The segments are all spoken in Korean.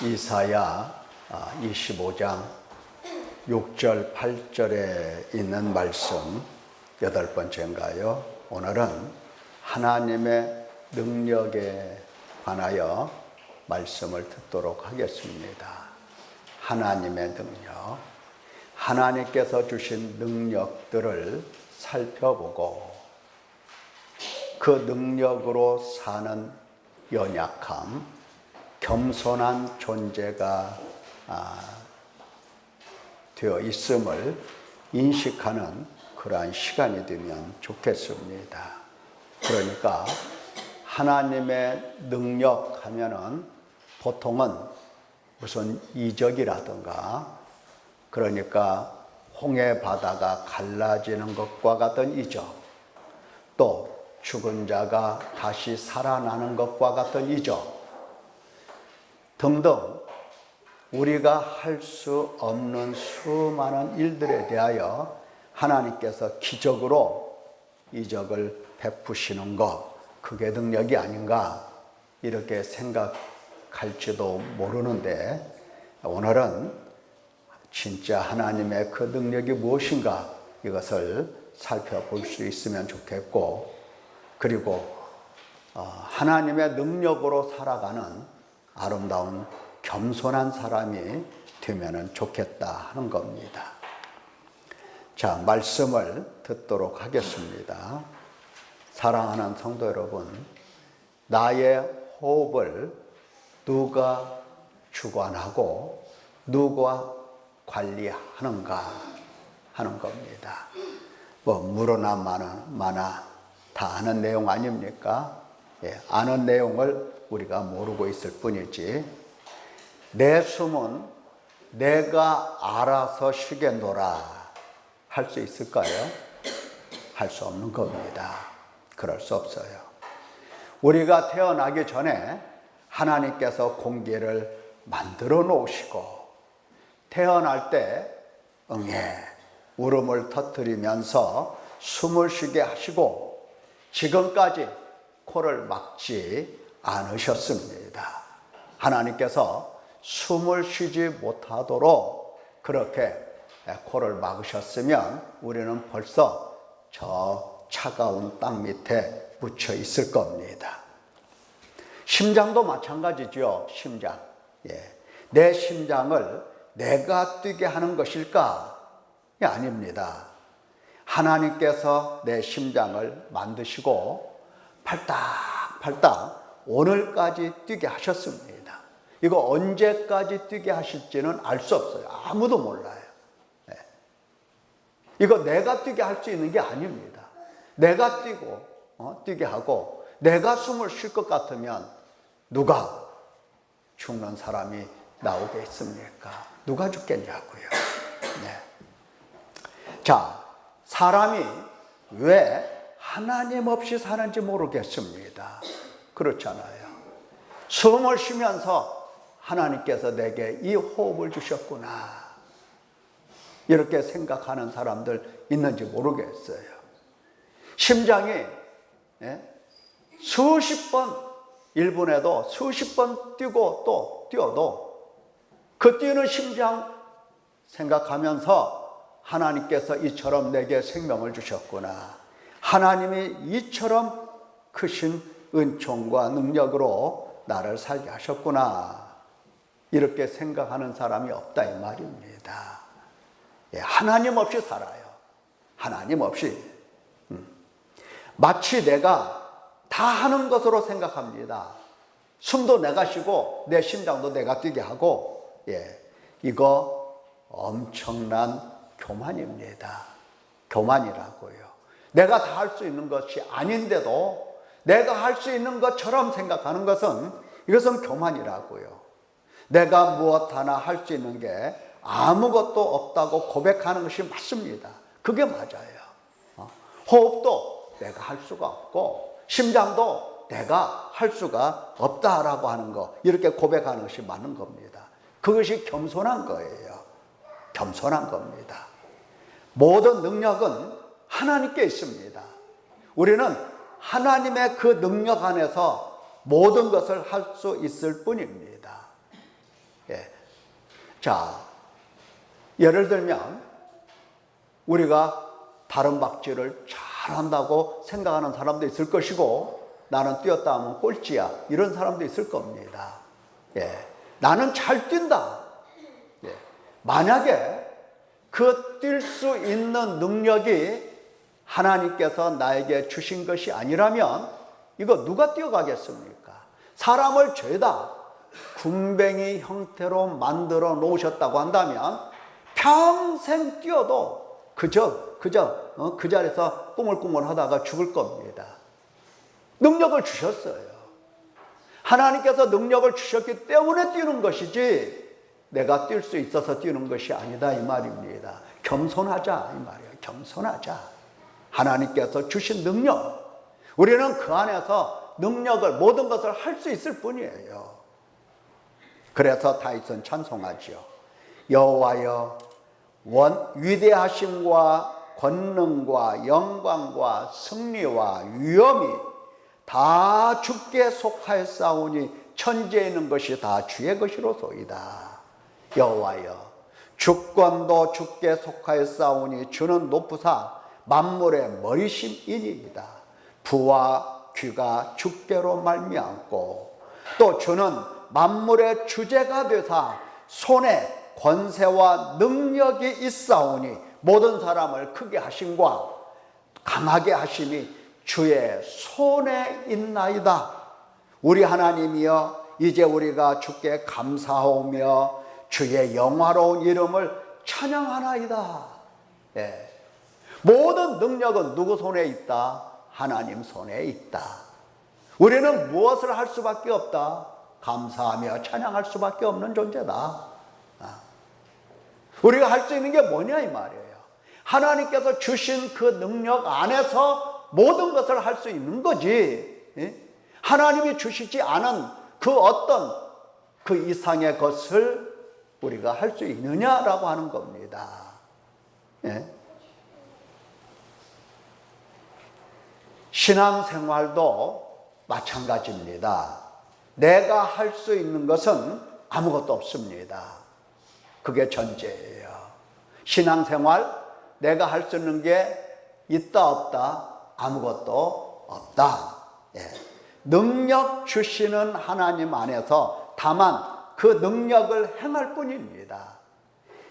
이사야 25장 6절 8절에 있는 말씀 8번째인가요? 오늘은 하나님의 능력에 관하여 말씀을 듣도록 하겠습니다. 하나님의 능력, 하나님께서 주신 능력들을 살펴보고 그 능력으로 사는 연약함, 겸손한 존재가 되어 있음을 인식하는 그러한 시간이 되면 좋겠습니다. 그러니까 하나님의 능력 하면은 보통은 무슨 이적이라든가, 그러니까 홍해 바다가 갈라지는 것과 같은 이적, 또 죽은 자가 다시 살아나는 것과 같은 이적 등등 우리가 할 수 없는 수많은 일들에 대하여 하나님께서 기적으로 이적을 베푸시는 것, 그게 능력이 아닌가 이렇게 생각할지도 모르는데, 오늘은 진짜 하나님의 그 능력이 무엇인가 이것을 살펴볼 수 있으면 좋겠고, 그리고 하나님의 능력으로 살아가는 아름다운 겸손한 사람이 되면 좋겠다 하는 겁니다. 자, 말씀을 듣도록 하겠습니다. 사랑하는 성도 여러분, 나의 호흡을 누가 주관하고 누가 관리하는가 하는 겁니다. 물어나 마나 다 아는 내용 아닙니까? 아는 내용을 우리가 모르고 있을 뿐이지, 내 숨은 내가 알아서 쉬겠노라 할 수 있을까요? 할 수 없는 겁니다. 그럴 수 없어요. 우리가 태어나기 전에 하나님께서 공기를 만들어 놓으시고, 태어날 때 응애 울음을 터뜨리면서 숨을 쉬게 하시고, 지금까지 코를 막지 않으셨습니다. 하나님께서 숨을 쉬지 못하도록 그렇게 코를 막으셨으면 우리는 벌써 저 차가운 땅 밑에 묻혀 있을 겁니다. 심장도 마찬가지죠. 심장. 내 심장을 내가 뛰게 하는 것일까? 아닙니다. 하나님께서 내 심장을 만드시고 팔딱팔딱 오늘까지 뛰게 하셨습니다. 이거 언제까지 뛰게 하실지는 알 수 없어요. 아무도 몰라요. 이거 내가 뛰게 할 수 있는 게 아닙니다. 내가 뛰게 하고 내가 숨을 쉴 것 같으면 누가 죽는 사람이 나오겠습니까? 누가 죽겠냐고요. 자, 사람이 왜 하나님 없이 사는지 모르겠습니다. 그렇잖아요. 숨을 쉬면서 하나님께서 내게 이 호흡을 주셨구나, 이렇게 생각하는 사람들 있는지 모르겠어요. 심장이 수십 번, 1분에도 수십 번 뛰고 또 뛰어도 그 뛰는 심장 생각하면서 하나님께서 이처럼 내게 생명을 주셨구나, 하나님이 이처럼 크신 은총과 능력으로 나를 살게 하셨구나, 이렇게 생각하는 사람이 없다 이 말입니다. 하나님 없이 살아요. 하나님 없이. 마치 내가 다 하는 것으로 생각합니다. 숨도 내가 쉬고 내 심장도 내가 뛰게 하고, 이거 엄청난 교만입니다. 교만이라고요. 내가 다 할 수 있는 것이 아닌데도 내가 할 수 있는 것처럼 생각하는 것은, 이것은 교만이라고요. 내가 무엇 하나 할 수 있는 게 아무것도 없다고 고백하는 것이 맞습니다. 그게 맞아요. 호흡도 내가 할 수가 없고 심장도 내가 할 수가 없다라고 하는 거, 이렇게 고백하는 것이 맞는 겁니다. 그것이 겸손한 거예요. 겸손한 겁니다. 모든 능력은 하나님께 있습니다. 우리는 하나님의 그 능력 안에서 모든 것을 할 수 있을 뿐입니다. 예. 자, 예를 들면 우리가 다른 박질을 잘한다고 생각하는 사람도 있을 것이고, 나는 뛰었다 하면 꼴찌야, 이런 사람도 있을 겁니다. 예. 나는 잘 뛴다. 예. 만약에 그 뛸 수 있는 능력이 하나님께서 나에게 주신 것이 아니라면 이거 누가 뛰어가겠습니까? 사람을 죄다 군뱅이 형태로 만들어 놓으셨다고 한다면 평생 뛰어도 그저 그 자리에서 꾸물꾸물 하다가 죽을 겁니다. 능력을 주셨어요. 하나님께서 능력을 주셨기 때문에 뛰는 것이지 내가 뛸 수 있어서 뛰는 것이 아니다, 이 말입니다. 겸손하자, 이 말이에요. 겸손하자. 하나님께서 주신 능력, 우리는 그 안에서 능력을, 모든 것을 할 수 있을 뿐이에요. 그래서 다윗은 찬송하지요. 여호와여, 위대하심과 권능과 영광과 승리와 위엄이 다 주께 속하였사오니 천지에 있는 것이 다 주의 것이로소이다. 여호와여, 주권도 주께 속하였사오니 주는 높으사 만물의 머리심이니이다. 부와 귀가 주께로 말미암고 또 주는 만물의 주제가 되사 손에 권세와 능력이 있사오니 모든 사람을 크게 하심과 강하게 하심이 주의 손에 있나이다. 우리 하나님이여, 이제 우리가 주께 감사하오며 주의 영화로운 이름을 찬양하나이다. 예. 모든 능력은 누구 손에 있다? 하나님 손에 있다. 우리는 무엇을 할 수밖에 없다? 감사하며 찬양할 수밖에 없는 존재다. 우리가 할 수 있는 게 뭐냐, 이 말이에요. 하나님께서 주신 그 능력 안에서 모든 것을 할 수 있는 거지. 하나님이 주시지 않은 그 어떤 그 이상의 것을 우리가 할 수 있느냐라고 하는 겁니다. 신앙생활도 마찬가지입니다. 내가 할 수 있는 것은 아무것도 없습니다. 그게 전제예요. 신앙생활, 내가 할 수 있는 게 있다 없다? 아무것도 없다. 능력 주시는 하나님 안에서 다만 그 능력을 행할 뿐입니다.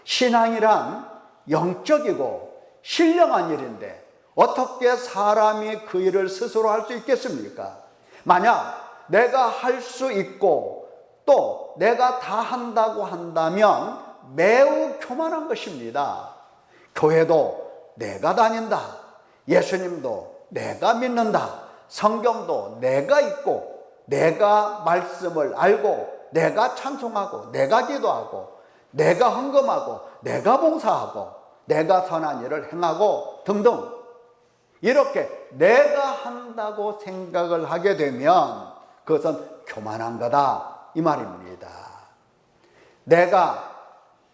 신앙이란 영적이고 신령한 일인데 어떻게 사람이 그 일을 스스로 할 수 있겠습니까? 만약 내가 할 수 있고 또 내가 다 한다고 한다면 매우 교만한 것입니다. 교회도 내가 다닌다. 예수님도 내가 믿는다. 성경도 내가 읽고 내가 말씀을 알고 내가 찬송하고 내가 기도하고 내가 헌금하고 내가 봉사하고 내가 선한 일을 행하고 등등, 이렇게 내가 한다고 생각을 하게 되면 그것은 교만한 거다, 이 말입니다. 내가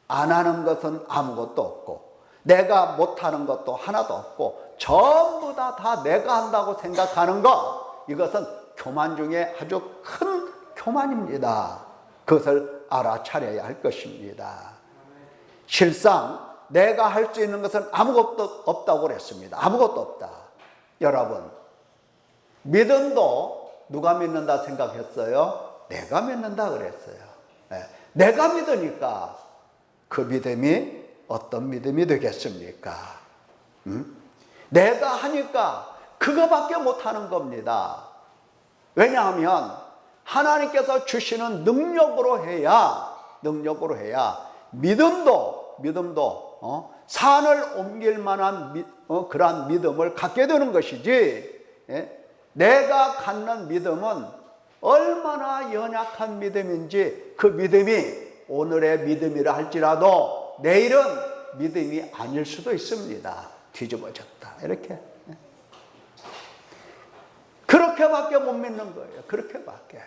안 하는 것은 아무것도 없고 내가 못하는 것도 하나도 없고 전부 다 내가 한다고 생각하는 것, 이것은 교만 중에 아주 큰 교만입니다. 그것을 알아차려야 할 것입니다. 실상 내가 할 수 있는 것은 아무것도 없다고 그랬습니다. 아무것도 없다. 여러분, 믿음도 누가 믿는다 생각했어요? 내가 믿는다 그랬어요. 내가 믿으니까 그 믿음이 어떤 믿음이 되겠습니까? 내가 하니까 그거밖에 못하는 겁니다. 왜냐하면 하나님께서 주시는 능력으로 해야 믿음도 산을 옮길 만한 그러한 믿음을 갖게 되는 것이지, 내가 갖는 믿음은 얼마나 연약한 믿음인지 그 믿음이 오늘의 믿음이라 할지라도 내일은 믿음이 아닐 수도 있습니다. 뒤집어졌다, 이렇게. 그렇게밖에 못 믿는 거예요. 그렇게밖에.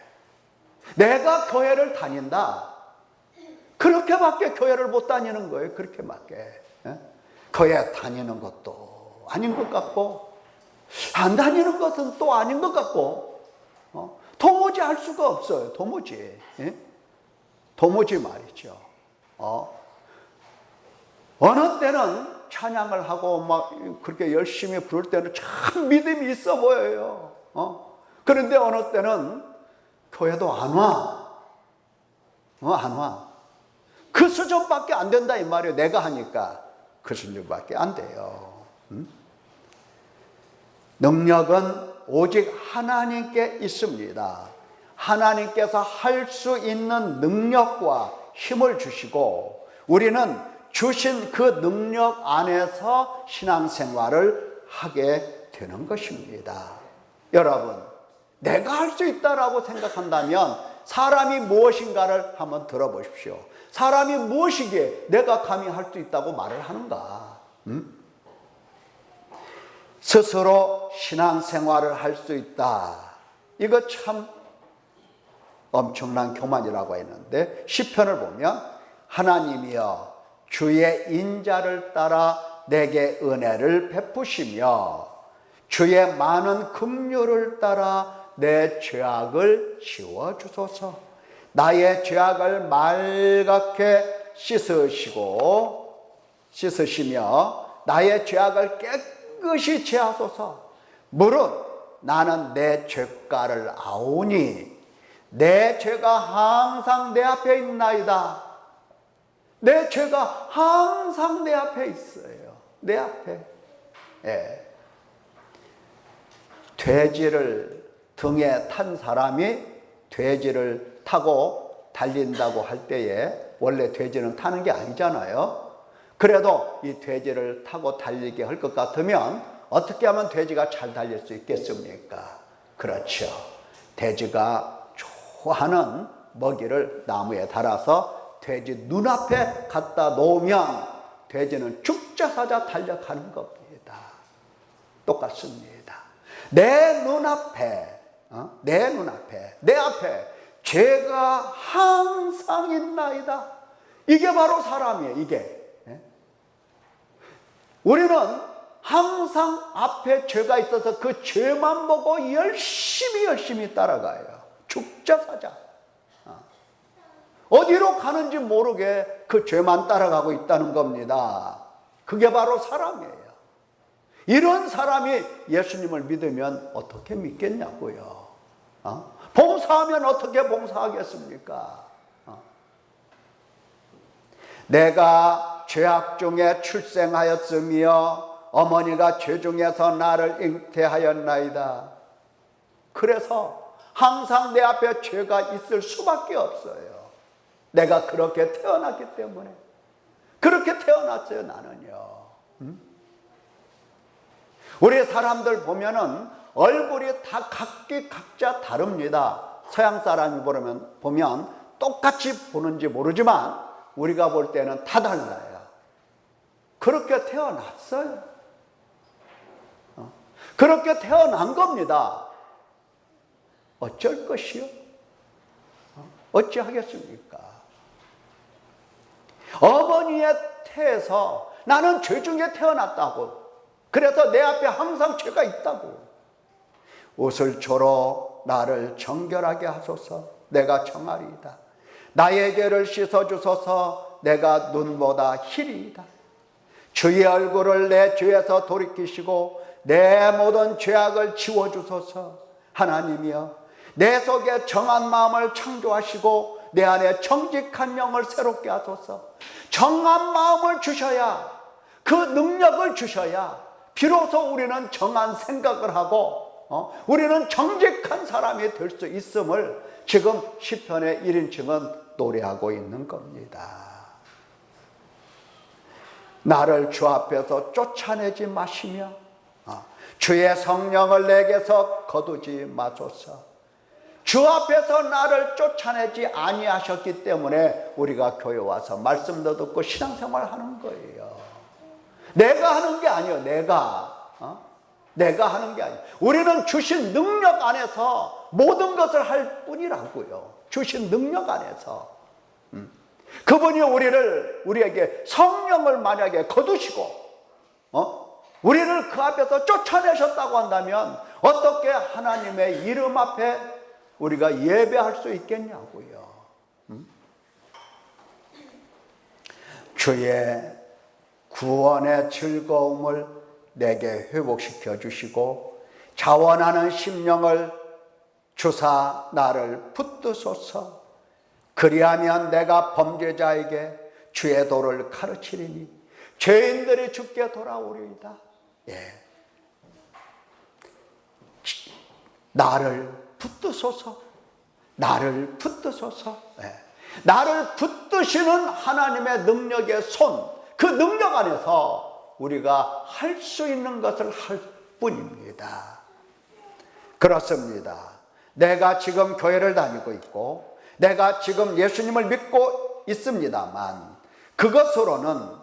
내가 교회를 다닌다, 그렇게밖에 교회를 못 다니는 거예요. 그렇게밖에. 교회 다니는 것도 아닌 것 같고 안 다니는 것은 또 아닌 것 같고 도무지 할 수가 없어요. 도무지. 도무지 말이죠. 어느 때는 찬양을 하고 막 그렇게 열심히 부를 때는 참 믿음이 있어 보여요. 그런데 어느 때는 교회도 안 와. 안 와. 그 수준밖에 안 된다 이 말이에요. 내가 하니까 그 수준밖에 안 돼요. 능력은 오직 하나님께 있습니다. 하나님께서 할 수 있는 능력과 힘을 주시고 우리는 주신 그 능력 안에서 신앙생활을 하게 되는 것입니다. 여러분, 내가 할 수 있다라고 생각한다면 사람이 무엇인가를 한번 들어보십시오. 사람이 무엇이기에 내가 감히 할 수 있다고 말을 하는가? 스스로 신앙생활을 할 수 있다. 이거 참 엄청난 교만이라고 했는데 시편을 보면 하나님이여 주의 인자를 따라 내게 은혜를 베푸시며 주의 많은 긍휼을 따라 내 죄악을 지워주소서. 나의 죄악을 말갛게 씻으시며 나의 죄악을 깨끗이 제하소서. 무릇 나는 내 죄가를 아오니 내 죄가 항상 내 앞에 있나이다. 내 죄가 항상 내 앞에 있어요. 내 앞에. 돼지를 등에 탄 사람이 돼지를 타고 달린다고 할 때에 원래 돼지는 타는 게 아니잖아요. 그래도 이 돼지를 타고 달리게 할 것 같으면 어떻게 하면 돼지가 잘 달릴 수 있겠습니까? 그렇죠. 돼지가 좋아하는 먹이를 나무에 달아서 돼지 눈앞에 갖다 놓으면 돼지는 죽자사자 달려가는 겁니다. 똑같습니다. 내 눈앞에, 내 앞에 죄가 항상 있나이다. 이게 바로 사람이에요, 이게. 우리는 항상 앞에 죄가 있어서 그 죄만 보고 열심히 따라가요. 죽자사자. 어디로 가는지 모르게 그 죄만 따라가고 있다는 겁니다. 그게 바로 사람이에요. 이런 사람이 예수님을 믿으면 어떻게 믿겠냐고요. 봉사하면 어떻게 봉사하겠습니까? 내가 죄악 중에 출생하였으며 어머니가 죄 중에서 나를 잉태하였나이다. 그래서 항상 내 앞에 죄가 있을 수밖에 없어요. 내가 그렇게 태어났기 때문에. 그렇게 태어났어요, 나는요. 우리 사람들 보면은 얼굴이 다 각자 다릅니다. 서양 사람이 보면 똑같이 보는지 모르지만 우리가 볼 때는 다 달라요. 그렇게 태어났어요. 그렇게 태어난 겁니다. 어쩔 것이요? 어찌하겠습니까? 어머니의 태에서 나는 죄 중에 태어났다고. 그래서 내 앞에 항상 죄가 있다고. 옷을 조로 나를 정결하게 하소서. 내가 정하리이다. 나의 죄를 씻어주소서. 내가 눈보다 희리이다. 주의 얼굴을 내 죄에서 돌이키시고 내 모든 죄악을 지워주소서. 하나님이여 내 속에 정한 마음을 창조하시고 내 안에 정직한 영을 새롭게 하소서. 정한 마음을 주셔야, 그 능력을 주셔야 비로소 우리는 정한 생각을 하고 우리는 정직한 사람이 될 수 있음을 지금 시편의 1인칭은 노래하고 있는 겁니다. 나를 주 앞에서 쫓아내지 마시며 주의 성령을 내게서 거두지 마소서. 주 앞에서 나를 쫓아내지 아니하셨기 때문에 우리가 교회 와서 말씀도 듣고 신앙생활을 하는 거예요. 내가 하는 게 아니에요. 내가 하는 게 아니에요. 우리는 주신 능력 안에서 모든 것을 할 뿐이라고요. 주신 능력 안에서. 그분이 우리에게 성령을 만약에 거두시고 우리를 그 앞에서 쫓아내셨다고 한다면 어떻게 하나님의 이름 앞에 우리가 예배할 수 있겠냐고요. 주의 구원의 즐거움을 내게 회복시켜 주시고 자원하는 심령을 주사 나를 붙드소서. 그리하면 내가 범죄자에게 주의 도를 가르치리니 죄인들이 주께 돌아오리이다. 예. 나를 붙드소서. 나를 붙드소서. 예. 나를 붙드시는 하나님의 능력의 손, 그 능력 안에서 우리가 할 수 있는 것을 할 뿐입니다. 그렇습니다. 내가 지금 교회를 다니고 있고 내가 지금 예수님을 믿고 있습니다만 그것으로는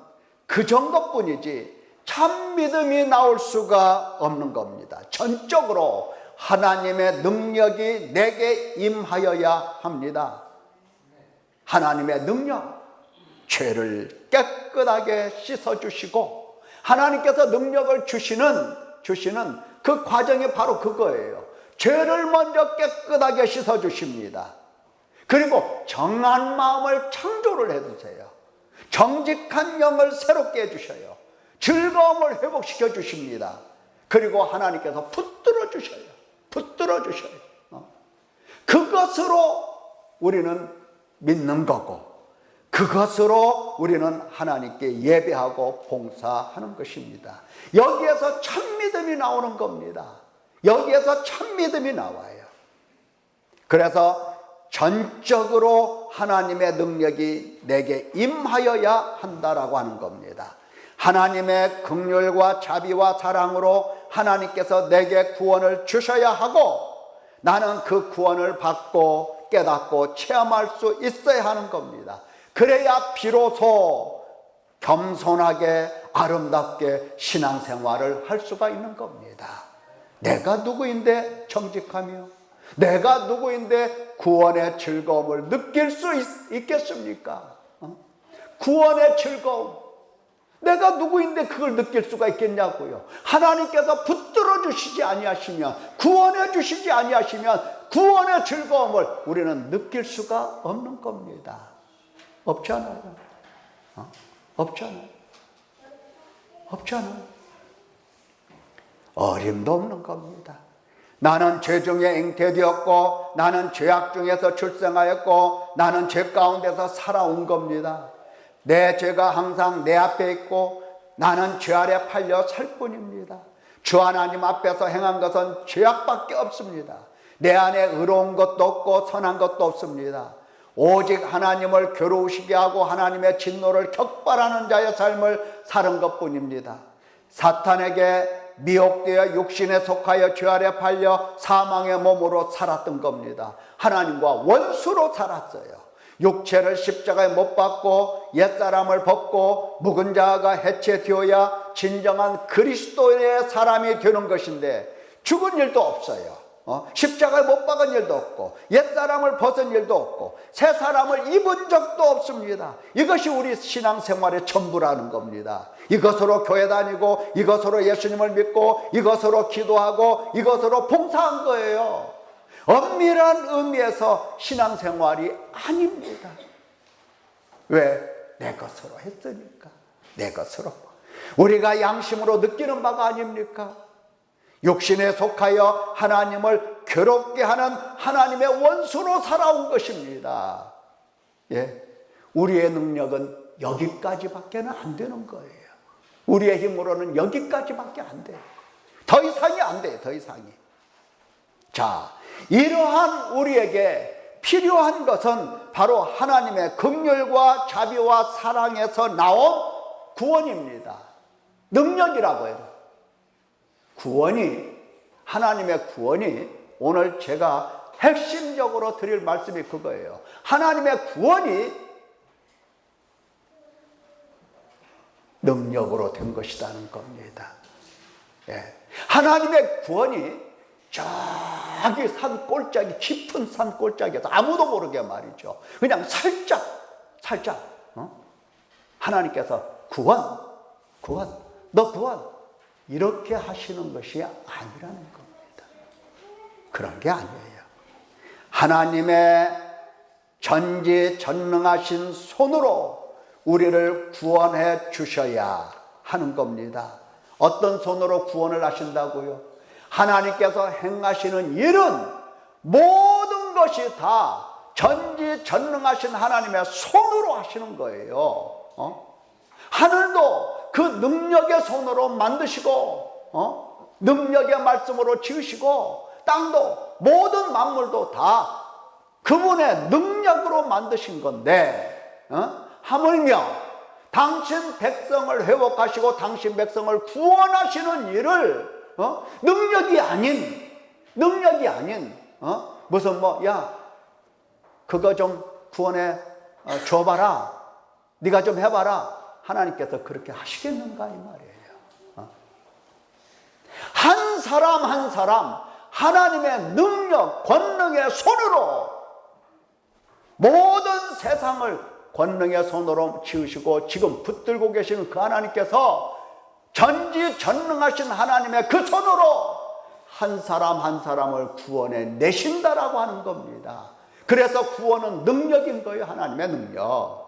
그 정도뿐이지 참 믿음이 나올 수가 없는 겁니다. 전적으로 하나님의 능력이 내게 임하여야 합니다. 하나님의 능력, 죄를 깨끗하게 씻어주시고 하나님께서 능력을 주시는 그 과정이 바로 그거예요. 죄를 먼저 깨끗하게 씻어주십니다. 그리고 정한 마음을 창조를 해주세요. 정직한 영을 새롭게 해주셔요. 즐거움을 회복시켜 주십니다. 그리고 하나님께서 붙들어 주셔요. 그것으로 우리는 믿는 거고 그것으로 우리는 하나님께 예배하고 봉사하는 것입니다. 여기에서 참 믿음이 나오는 겁니다. 여기에서 참 믿음이 나와요. 그래서 전적으로 하나님의 능력이 내게 임하여야 한다라고 하는 겁니다. 하나님의 긍휼과 자비와 사랑으로 하나님께서 내게 구원을 주셔야 하고 나는 그 구원을 받고 깨닫고 체험할 수 있어야 하는 겁니다. 그래야 비로소 겸손하게 아름답게 신앙생활을 할 수가 있는 겁니다. 내가 누구인데 정직하며 내가 누구인데 구원의 즐거움을 느낄 수 있겠습니까? 구원의 즐거움, 내가 누구인데 그걸 느낄 수가 있겠냐고요. 하나님께서 붙들어 주시지 아니하시면, 구원해 주시지 아니하시면 구원의 즐거움을 우리는 느낄 수가 없는 겁니다. 없잖아요. 없잖아요. 어림도 없는 겁니다. 나는 죄 중에 잉태되었고 나는 죄악 중에서 출생하였고 나는 죄 가운데서 살아온 겁니다. 내 죄가 항상 내 앞에 있고 나는 죄 아래 팔려 살 뿐입니다. 주 하나님 앞에서 행한 것은 죄악밖에 없습니다. 내 안에 의로운 것도 없고 선한 것도 없습니다. 오직 하나님을 괴로우시게 하고 하나님의 진노를 격발하는 자의 삶을 사는 것뿐입니다. 사탄에게 미혹되어 육신에 속하여 죄 아래 팔려 사망의 몸으로 살았던 겁니다. 하나님과 원수로 살았어요. 육체를 십자가에 못 박고 옛사람을 벗고 묵은 자가 해체되어야 진정한 그리스도의 사람이 되는 것인데 죽은 일도 없어요. 십자가에 못 박은 일도 없고 옛사람을 벗은 일도 없고 새 사람을 입은 적도 없습니다. 이것이 우리 신앙생활의 전부라는 겁니다. 이것으로 교회 다니고 이것으로 예수님을 믿고 이것으로 기도하고 이것으로 봉사한 거예요. 엄밀한 의미에서 신앙생활이 아닙니다. 왜? 내 것으로 했으니까. 내 것으로. 우리가 양심으로 느끼는 바가 아닙니까? 육신에 속하여 하나님을 괴롭게 하는 하나님의 원수로 살아온 것입니다. 예, 우리의 능력은 여기까지밖에 안 되는 거예요. 우리의 힘으로는 여기까지밖에 안 돼요. 더 이상이 안 돼요. 더 이상이. 자, 이러한 우리에게 필요한 것은 바로 하나님의 긍휼과 자비와 사랑에서 나온 구원입니다. 능력이라고 해요. 구원이, 하나님의 구원이, 오늘 제가 핵심적으로 드릴 말씀이 그거예요. 하나님의 구원이 능력으로 된 것이라는 겁니다. 예. 하나님의 구원이 저기 산 꼴짝이, 깊은 산 꼴짝에서 아무도 모르게 말이죠. 그냥 살짝 하나님께서 구원 이렇게 하시는 것이 아니라는 겁니다. 그런 게 아니에요. 하나님의 전지전능하신 손으로 우리를 구원해 주셔야 하는 겁니다. 어떤 손으로 구원을 하신다고요? 하나님께서 행하시는 일은 모든 것이 다 전지전능하신 하나님의 손으로 하시는 거예요. 하늘도 그 능력의 손으로 만드시고, 능력의 말씀으로 지으시고, 땅도 모든 만물도 다 그분의 능력으로 만드신 건데, 하물며 당신 백성을 회복하시고 당신 백성을 구원하시는 일을 능력이 아닌 무슨 야 그거 좀 구원해 줘봐라, 네가 좀 해봐라, 하나님께서 그렇게 하시겠는가 이 말이에요. 한 사람 한 사람 하나님의 능력 권능의 손으로 모든 세상을 권능의 손으로 지으시고 지금 붙들고 계시는 그 하나님께서 전지전능하신 하나님의 그 손으로 한 사람 한 사람을 구원해 내신다라고 하는 겁니다. 그래서 구원은 능력인 거예요. 하나님의 능력.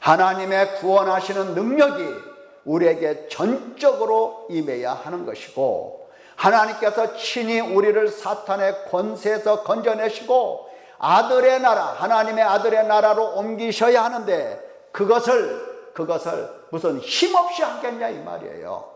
하나님의 구원하시는 능력이 우리에게 전적으로 임해야 하는 것이고, 하나님께서 친히 우리를 사탄의 권세에서 건져내시고 아들의 나라, 하나님의 아들의 나라로 옮기셔야 하는데 그것을 무슨 힘없이 하겠냐 이 말이에요.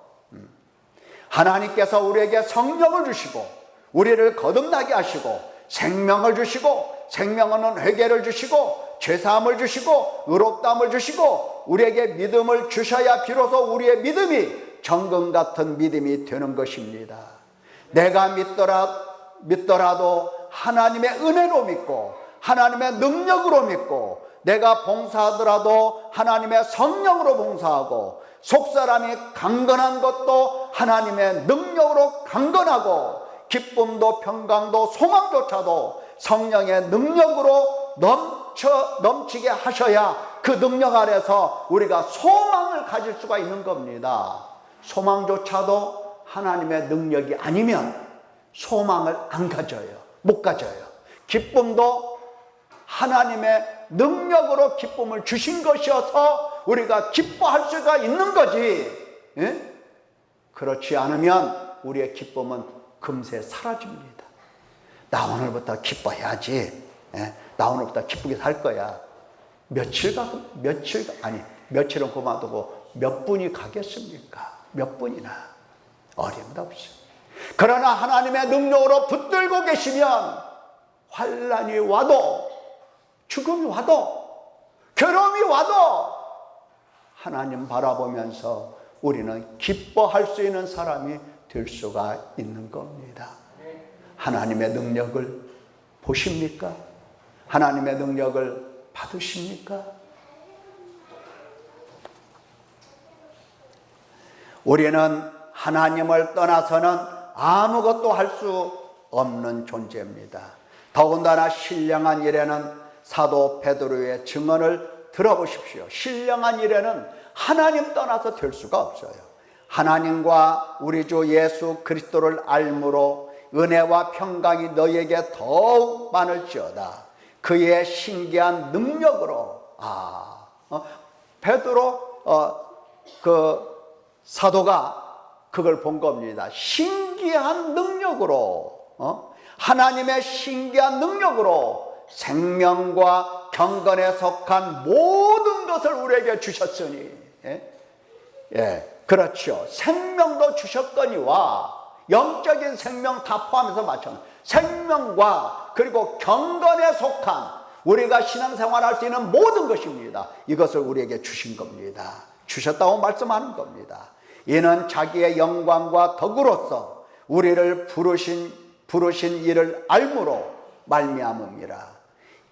하나님께서 우리에게 성령을 주시고 우리를 거듭나게 하시고 생명을 주시고, 생명은 회개를 주시고 죄사함을 주시고 의롭다함을 주시고 우리에게 믿음을 주셔야 비로소 우리의 믿음이 정금 같은 믿음이 되는 것입니다. 내가 믿더라도 하나님의 은혜로 믿고 하나님의 능력으로 믿고, 내가 봉사하더라도 하나님의 성령으로 봉사하고, 속사람이 강건한 것도 하나님의 능력으로 강건하고, 기쁨도 평강도 소망조차도 성령의 능력으로 넘치게 하셔야 그 능력 아래서 우리가 소망을 가질 수가 있는 겁니다. 소망조차도 하나님의 능력이 아니면 소망을 안 가져요. 못 가져요. 기쁨도 하나님의 능력으로 기쁨을 주신 것이어서 우리가 기뻐할 수가 있는 거지. 그렇지 않으면 우리의 기쁨은 금세 사라집니다. 나 오늘부터 기뻐해야지. 나 오늘부터 기쁘게 살 거야. 며칠은 그만두고 몇 분이 가겠습니까? 몇 분이나. 어림도 없이. 그러나 하나님의 능력으로 붙들고 계시면 환난이 와도, 죽음이 와도, 괴로움이 와도 하나님 바라보면서 우리는 기뻐할 수 있는 사람이 될 수가 있는 겁니다. 하나님의 능력을 보십니까? 하나님의 능력을 받으십니까? 우리는 하나님을 떠나서는 아무것도 할 수 없는 존재입니다. 더군다나 신령한 일에는 사도 베드로의 증언을 들어보십시오. 신령한 일에는 하나님 떠나서 될 수가 없어요. 하나님과 우리 주 예수 그리스도를 알므로 은혜와 평강이 너희에게 더욱 많을지어다. 그의 신기한 능력으로. 베드로 그 사도가 그걸 본 겁니다. 신기한 능력으로, 하나님의 신기한 능력으로 생명과 경건에 속한 모든 것을 우리에게 주셨으니, 그렇죠. 생명도 주셨거니와, 영적인 생명 다 포함해서 마찬가지. 생명과 그리고 경건에 속한 우리가 신앙생활할 수 있는 모든 것입니다. 이것을 우리에게 주신 겁니다. 주셨다고 말씀하는 겁니다. 이는 자기의 영광과 덕으로서 우리를 부르신 이를 알므로 말미암음이라.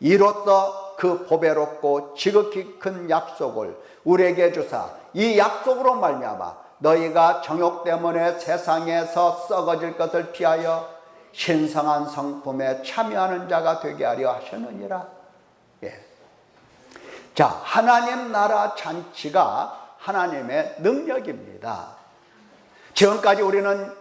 이로써 그 보배롭고 지극히 큰 약속을 우리에게 주사 이 약속으로 말미암아 너희가 정욕 때문에 세상에서 썩어질 것을 피하여 신성한 성품에 참여하는 자가 되게 하려 하셨느니라. 자, 하나님 나라 잔치가 하나님의 능력입니다. 지금까지 우리는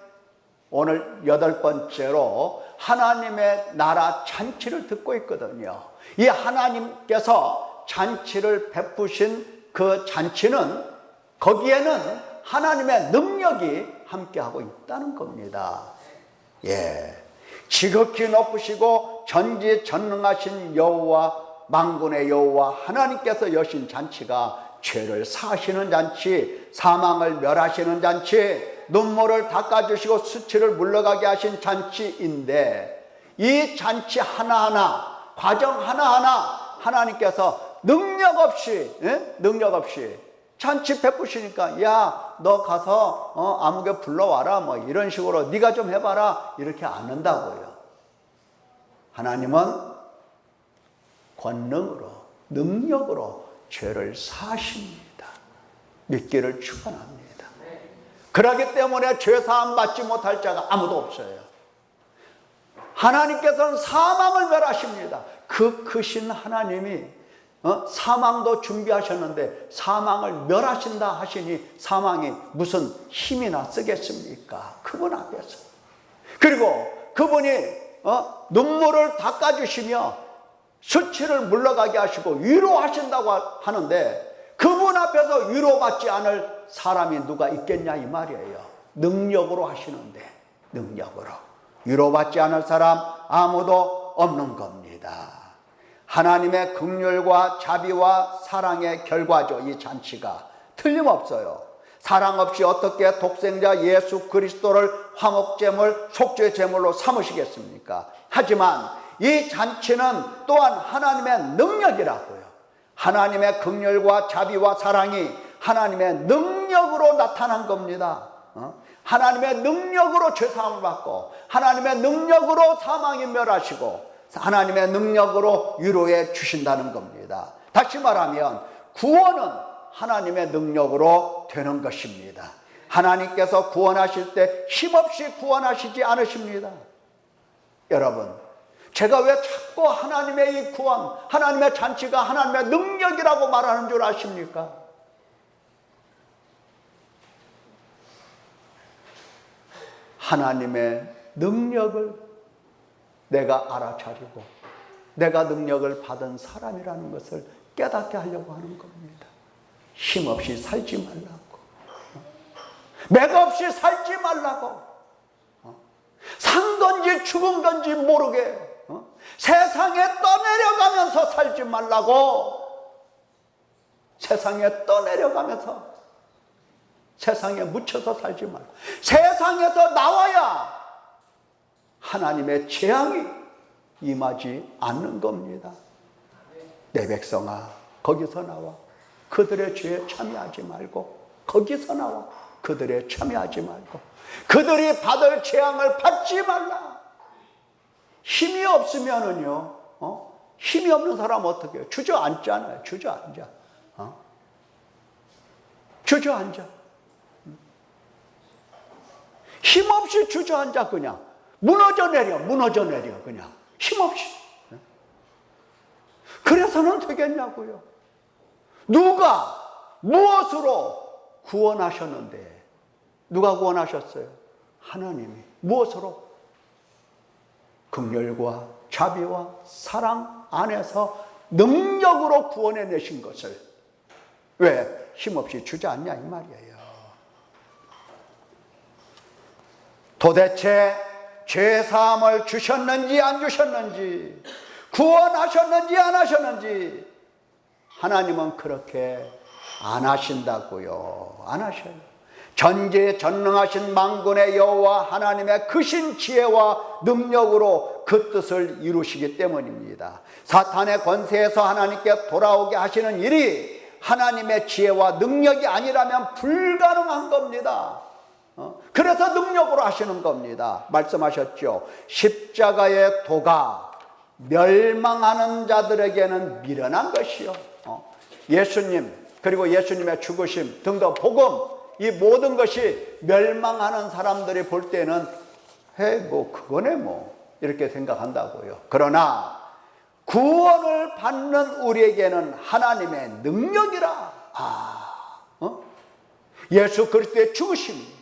오늘 8번째로 하나님의 나라 잔치를 듣고 있거든요. 이 하나님께서 잔치를 베푸신 그 잔치는, 거기에는 하나님의 능력이 함께하고 있다는 겁니다. 예, 지극히 높으시고 전지전능하신 여호와, 만군의 여호와 하나님께서 여신 잔치가 죄를 사하시는 잔치, 사망을 멸하시는 잔치, 눈물을 닦아주시고 수치를 물러가게 하신 잔치인데, 이 잔치 하나하나, 과정 하나하나 하나님께서 능력 없이 잔치 베푸시니까, 야, 너 가서 아무개 불러와라, 뭐 이런 식으로 네가 좀 해봐라, 이렇게 안 한다고요. 하나님은 권능으로, 능력으로 죄를 사하십니다. 믿기를 축원합니다. 그렇기 때문에 죄사함 받지 못할 자가 아무도 없어요. 하나님께서는 사망을 멸하십니다. 그 크신 하나님이 사망도 준비하셨는데 사망을 멸하신다 하시니 사망이 무슨 힘이나 쓰겠습니까? 그분 앞에서. 그리고 그분이 눈물을 닦아주시며 수치를 물러가게 하시고 위로하신다고 하는데, 그분 앞에서 위로받지 않을 사람이 누가 있겠냐 이 말이에요. 능력으로 하시는데, 능력으로 위로받지 않을 사람 아무도 없는 겁니다. 하나님의 긍휼과 자비와 사랑의 결과죠. 이 잔치가 틀림없어요. 사랑 없이 어떻게 독생자 예수 그리스도를 화목제물, 속죄 제물로 삼으시겠습니까? 하지만 이 잔치는 또한 하나님의 능력이라고요. 하나님의 긍휼과 자비와 사랑이 하나님의 능력으로 나타난 겁니다. 하나님의 능력으로 죄사함을 받고, 하나님의 능력으로 사망이 멸하시고, 하나님의 능력으로 위로해 주신다는 겁니다. 다시 말하면 구원은 하나님의 능력으로 되는 것입니다. 하나님께서 구원하실 때 힘없이 구원하시지 않으십니다. 여러분, 제가 왜 자꾸 하나님의 이 구원, 하나님의 잔치가 하나님의 능력이라고 말하는 줄 아십니까? 하나님의 능력을 내가 알아차리고 내가 능력을 받은 사람이라는 것을 깨닫게 하려고 하는 겁니다. 힘없이 살지 말라고, 맥없이 살지 말라고, 산 건지 죽은 건지 모르게 세상에 떠내려가면서 살지 말라고. 세상에 떠내려가면서 세상에 묻혀서 살지 말고, 세상에서 나와야 하나님의 재앙이 임하지 않는 겁니다. 내 백성아, 거기서 나와 그들의 죄에 참여하지 말고, 거기서 나와 그들의 참여하지 말고, 그들이 받을 재앙을 받지 말라. 힘이 없으면은요, 힘이 없는 사람 어떻게 해요? 주저앉잖아요. 주저앉아. 주저앉아. 힘없이 주저앉아. 그냥 무너져 내려 그냥 힘없이. 그래서는 되겠냐고요. 누가 무엇으로 구원하셨는데, 누가 구원하셨어요? 하나님이. 무엇으로? 긍휼과 자비와 사랑 안에서 능력으로 구원해 내신 것을. 왜 힘없이 주저앉냐 이 말이에요. 도대체 죄사함을 주셨는지 안 주셨는지, 구원하셨는지 안 하셨는지 하나님은 그렇게 안 하신다고요. 안 하셔요. 전지전능하신 만군의 여호와 하나님의 크신 지혜와 능력으로 그 뜻을 이루시기 때문입니다. 사탄의 권세에서 하나님께 돌아오게 하시는 일이 하나님의 지혜와 능력이 아니라면 불가능한 겁니다. 그래서 능력으로 하시는 겁니다. 말씀하셨죠. 십자가의 도가 멸망하는 자들에게는 미련한 것이요. 예수님, 그리고 예수님의 죽으심 등등 복음, 이 모든 것이 멸망하는 사람들이 볼 때는 뭐 그거네 뭐 이렇게 생각한다고요. 그러나 구원을 받는 우리에게는 하나님의 능력이라. 예수 그리스도의 죽으심이,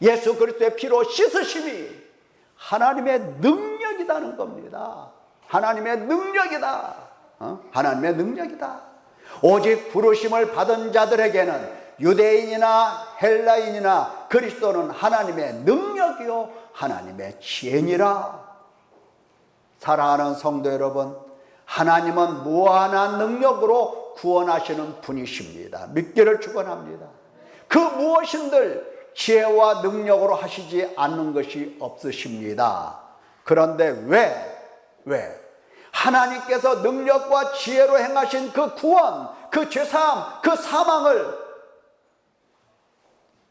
예수 그리스도의 피로 씻으심이 하나님의 능력이라는 겁니다. 하나님의 능력이다. 하나님의 능력이다. 오직 부르심을 받은 자들에게는 유대인이나 헬라인이나 그리스도는 하나님의 능력이요 하나님의 지혜니라. 사랑하는 성도 여러분, 하나님은 무한한 능력으로 구원하시는 분이십니다. 믿기를 축원합니다. 그 무엇인들 지혜와 능력으로 하시지 않는 것이 없으십니다. 그런데 왜 하나님께서 능력과 지혜로 행하신 그 구원, 그 죄사함, 그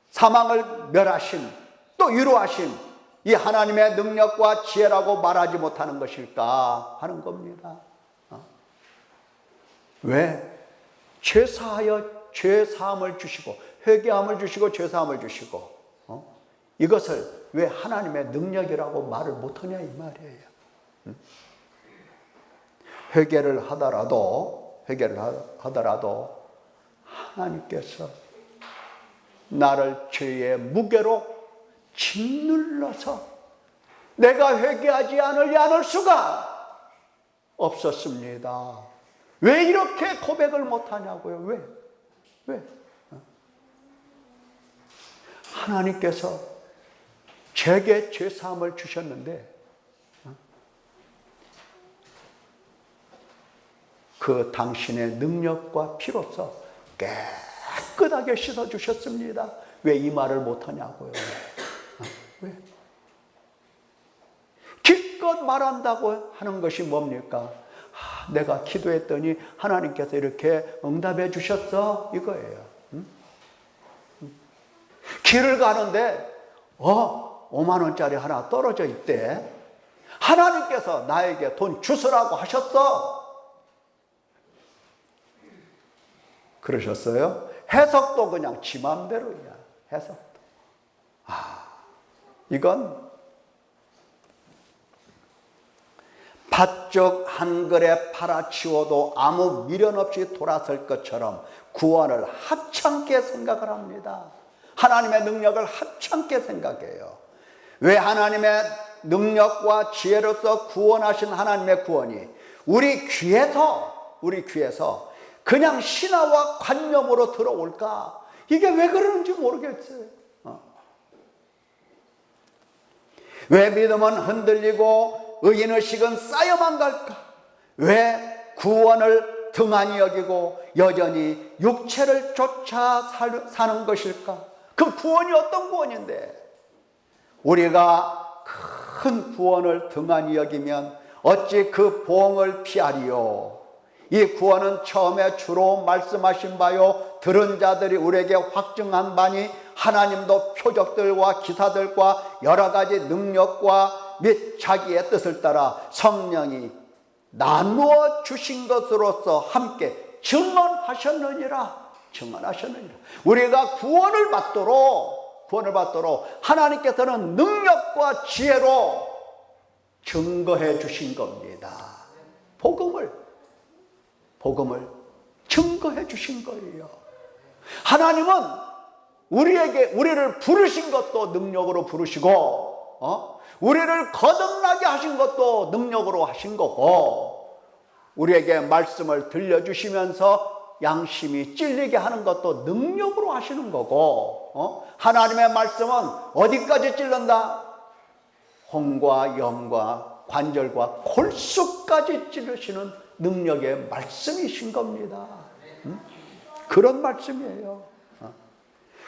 사망을 멸하신, 또 위로하신 이 하나님의 능력과 지혜라고 말하지 못하는 것일까 하는 겁니다. 왜? 죄사하여 죄사함을 주시고 회개함을 주시고 죄사함을 주시고 이것을 왜 하나님의 능력이라고 말을 못하냐 이 말이에요. 회개를 하더라도 하나님께서 나를 죄의 무게로 짓눌러서 내가 회개하지 않을 수가 없었습니다. 왜 이렇게 고백을 못하냐고요? 왜? 하나님께서 제게 죄사함을 주셨는데 그 당신의 능력과 피로써 깨끗하게 씻어주셨습니다. 왜 이 말을 못하냐고요? 왜? 기껏 말한다고 하는 것이 뭡니까? 내가 기도했더니 하나님께서 이렇게 응답해 주셨어 이거예요. 길을 가는데 5만 원짜리 하나 떨어져 있대. 하나님께서 나에게 돈 주스라고 하셨어. 그러셨어요? 해석도 그냥 지 맘대로야. 해석도. 이건 팥죽 한 그릇 팔아치워도 아무 미련 없이 돌아설 것처럼 구원을 하찮게 생각을 합니다. 하나님의 능력을 하찮게 생각해요. 왜 하나님의 능력과 지혜로서 구원하신 하나님의 구원이 우리 귀에서 그냥 신화와 관념으로 들어올까? 이게 왜 그러는지 모르겠어요. 왜 믿음은 흔들리고 의인의식은 쌓여만 갈까? 왜 구원을 등한히 여기고 여전히 육체를 쫓아 사는 것일까? 그 구원이 어떤 구원인데? 우리가 큰 구원을 등한히 여기면 어찌 그 보응을 피하리요? 이 구원은 처음에 주로 말씀하신 바요 들은 자들이 우리에게 확증한 바니 하나님도 표적들과 기사들과 여러 가지 능력과 및 자기의 뜻을 따라 성령이 나누어 주신 것으로서 함께 증언하셨느니라. 우리가 구원을 받도록 하나님께서는 능력과 지혜로 증거해 주신 겁니다. 복음을 증거해 주신 거예요. 하나님은 우리를 부르신 것도 능력으로 부르시고, 우리를 거듭나게 하신 것도 능력으로 하신 거고, 우리에게 말씀을 들려주시면서 양심이 찔리게 하는 것도 능력으로 하시는 거고, 하나님의 말씀은 어디까지 찔른다? 혼과 영과 관절과 골수까지 찌르시는 능력의 말씀이신 겁니다. 그런 말씀이에요.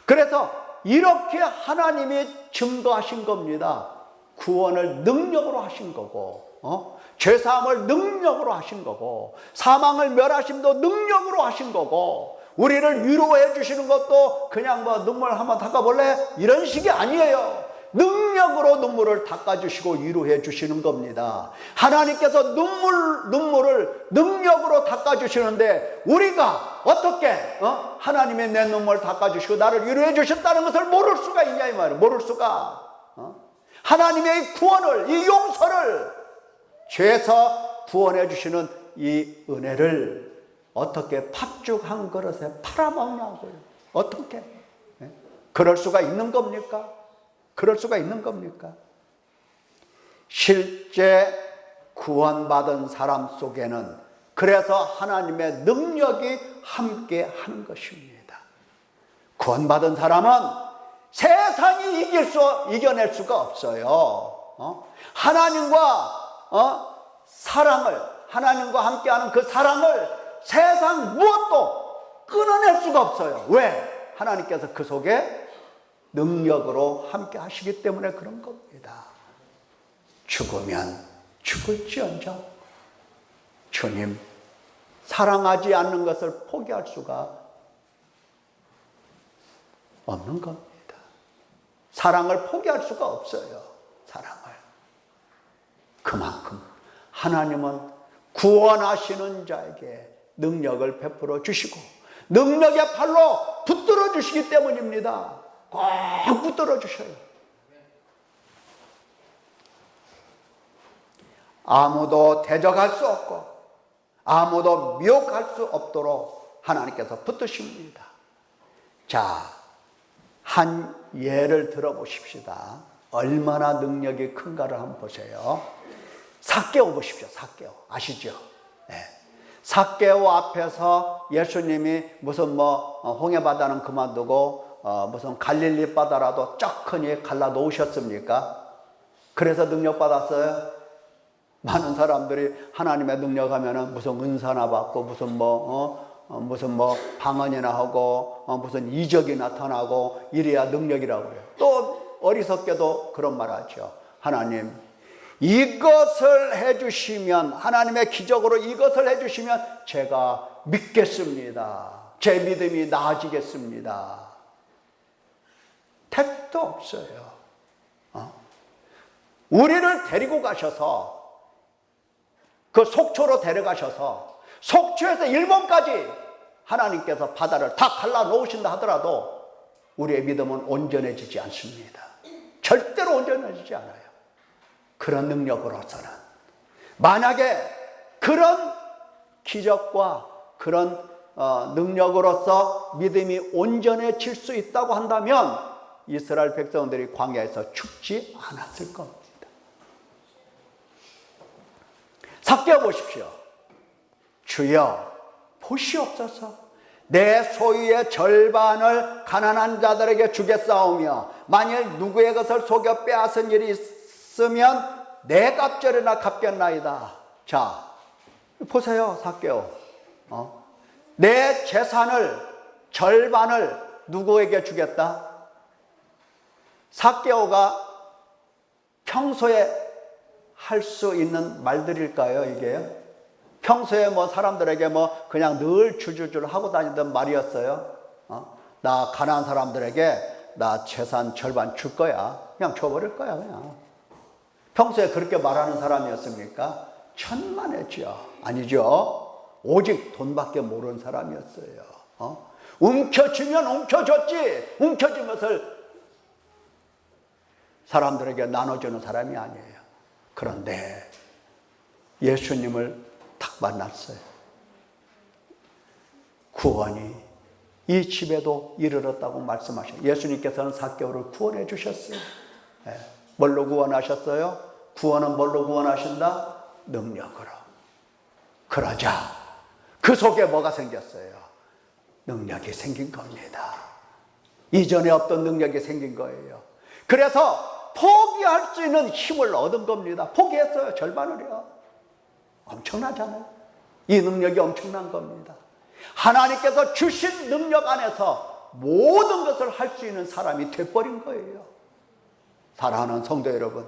그래서 이렇게 하나님이 증거하신 겁니다. 구원을 능력으로 하신 거고, 죄사함을 능력으로 하신 거고, 사망을 멸하심도 능력으로 하신 거고, 우리를 위로해 주시는 것도 그냥 눈물 한번 닦아볼래? 이런 식이 아니에요. 능력으로 눈물을 닦아주시고 위로해 주시는 겁니다. 하나님께서 눈물을 능력으로 닦아주시는데 우리가 어떻게 하나님의 내 눈물을 닦아주시고 나를 위로해 주셨다는 것을 모를 수가 있냐 이 말이에요. 모를 수가. 하나님의 이 구원을, 이 용서를, 죄에서 구원해 주시는 이 은혜를 어떻게 팥죽 한 그릇에 팔아먹냐고요. 어떻게? 그럴 수가 있는 겁니까? 그럴 수가 있는 겁니까? 실제 구원받은 사람 속에는 그래서 하나님의 능력이 함께 하는 것입니다. 구원받은 사람은 세상이 이겨낼 수가 없어요. 하나님과 사랑을, 하나님과 함께하는 그 사랑을 세상 무엇도 끊어낼 수가 없어요. 왜? 하나님께서 그 속에 능력으로 함께 하시기 때문에 그런 겁니다. 죽으면 죽을지언정 주님 사랑하지 않는 것을 포기할 수가 없는 겁니다. 사랑을 포기할 수가 없어요. 사랑을. 그만큼 하나님은 구원하시는 자에게 능력을 베풀어 주시고 능력의 팔로 붙들어 주시기 때문입니다. 꼭 붙들어 주셔요. 아무도 대적할 수 없고 아무도 미혹할 수 없도록 하나님께서 붙드십니다. 자, 한 예를 들어보십시다. 얼마나 능력이 큰가를 한번 보세요. 삭개오 보십시오. 삭개오 아시죠? 네. 삭개오 앞에서 예수님이 무슨 홍해바다는 그만두고 무슨 갈릴리 바다라도 쩍하니 갈라 놓으셨습니까? 그래서 능력 받았어요? 많은 사람들이 하나님의 능력하면은 무슨 은사나 받고 무슨 방언이나 하고 무슨 이적이 나타나고 이래야 능력이라고 그래요. 또 어리석게도 그런 말 하죠. 하나님 이것을 해주시면, 하나님의 기적으로 이것을 해주시면 제가 믿겠습니다. 제 믿음이 나아지겠습니다. 택도 없어요. 우리를 데리고 가셔서 그 속초로 데려가셔서 속초에서 일본까지 하나님께서 바다를 다 갈라 놓으신다 하더라도 우리의 믿음은 온전해지지 않습니다. 절대로 온전해지지 않아요. 그런 능력으로서는 만약에 그런 기적과 그런 능력으로서 믿음이 온전해질 수 있다고 한다면 이스라엘 백성들이 광야에서 죽지 않았을 겁니다. 삭개오 보십시오. 주여 보시옵소서. 내 소유의 절반을 가난한 자들에게 주겠사오며 만일 누구의 것을 속여 빼앗은 일이 있으면 내 갑절이나 갚겠나이다. 자, 보세요. 삭개오. 내 재산을 절반을 누구에게 주겠다? 삭개오가 평소에 할 수 있는 말들일까요, 이게? 평소에 사람들에게 그냥 늘 줄줄줄 하고 다니던 말이었어요. 나 가난한 사람들에게 나 재산 절반 줄 거야. 그냥 줘버릴 거야, 그냥. 평소에 그렇게 말하는 사람이었습니까? 천만했죠. 아니죠. 오직 돈밖에 모르는 사람이었어요. 움켜쥐면 움켜줬지, 움켜진 것을 사람들에게 나눠주는 사람이 아니에요. 그런데 예수님을 딱 만났어요. 구원이 이 집에도 이르렀다고 말씀하셨어요. 예수님께서는 삭개오를 구원해 주셨어요. 뭘로 구원하셨어요? 구원은 뭘로 구원하신다? 능력으로. 그러자 그 속에 뭐가 생겼어요? 능력이 생긴 겁니다. 이전에 없던 능력이 생긴 거예요. 그래서 포기할 수 있는 힘을 얻은 겁니다. 포기했어요. 절반을요. 엄청나잖아요. 이 능력이 엄청난 겁니다. 하나님께서 주신 능력 안에서 모든 것을 할 수 있는 사람이 돼버린 거예요. 사랑하는 성도 여러분,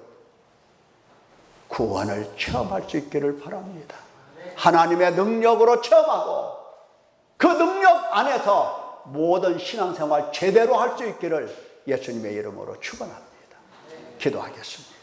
구원을 체험할 수 있기를 바랍니다. 하나님의 능력으로 체험하고 그 능력 안에서 모든 신앙생활 제대로 할 수 있기를 예수님의 이름으로 축원합니다. 기도하겠습니다.